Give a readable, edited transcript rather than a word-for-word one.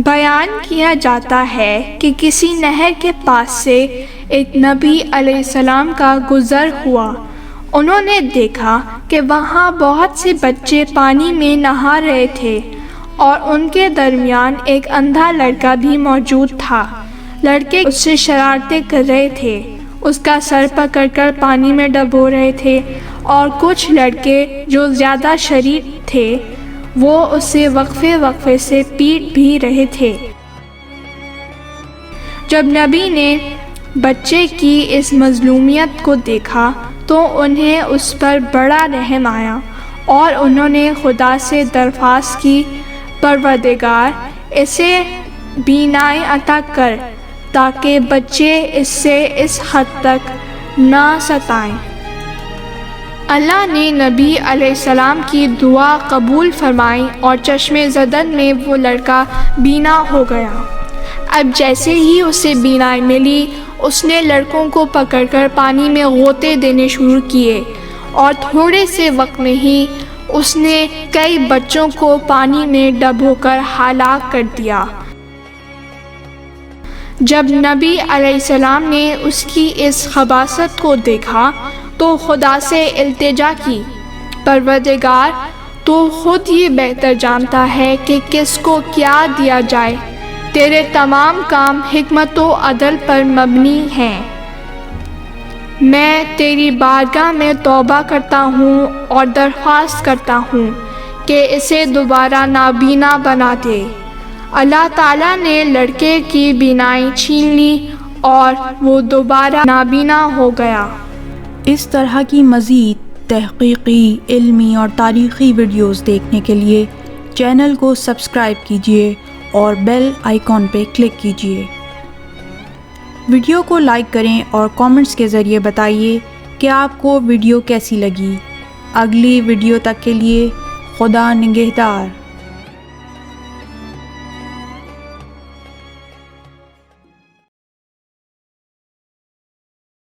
بیان کیا جاتا ہے کہ کسی نہر کے پاس سے ایک نبی علیہ السلام کا گزر ہوا۔ انہوں نے دیکھا کہ وہاں بہت سے بچے پانی میں نہا رہے تھے اور ان کے درمیان ایک اندھا لڑکا بھی موجود تھا۔ لڑکے اس سے شرارتیں کر رہے تھے، اس کا سر پکڑ کر پانی میں ڈبو رہے تھے، اور کچھ لڑکے جو زیادہ شریف تھے وہ اسے وقفے سے پیٹ بھی رہے تھے۔ جب نبی نے بچے کی اس مظلومیت کو دیکھا تو انہیں اس پر بڑا رحم آیا، اور انہوں نے خدا سے درخواست کی، پروردگار اسے بینائی عطا کر تاکہ بچے اس سے اس حد تک نہ ستائیں۔ اللہ نے نبی علیہ السلام کی دعا قبول فرمائی اور چشمِ زدن میں وہ لڑکا بینا ہو گیا۔ اب جیسے ہی اسے بینائی ملی، اس نے لڑکوں کو پکڑ کر پانی میں غوطے دینے شروع کیے، اور تھوڑے سے وقت میں ہی اس نے کئی بچوں کو پانی میں ڈبو کر ہلاک کر دیا۔ جب نبی علیہ السلام نے اس کی اس خباثت کو دیکھا تو خدا سے التجا کی، پروردگار تو خود یہ بہتر جانتا ہے کہ کس کو کیا دیا جائے، تیرے تمام کام حکمت و عدل پر مبنی ہیں۔ میں تیری بارگاہ میں توبہ کرتا ہوں اور درخواست کرتا ہوں کہ اسے دوبارہ نابینا بنا دے۔ اللہ تعالیٰ نے لڑکے کی بینائی چھین لی اور وہ دوبارہ نابینا ہو گیا۔ اس طرح کی مزید تحقیقی، علمی اور تاریخی ویڈیوز دیکھنے کے لیے چینل کو سبسکرائب کیجیے اور بیل آئیکن پہ کلک کیجیے۔ ویڈیو کو لائک کریں اور کامنٹس کے ذریعے بتائیے کہ آپ کو ویڈیو کیسی لگی۔ اگلی ویڈیو تک کے لیے خدا نگہدار۔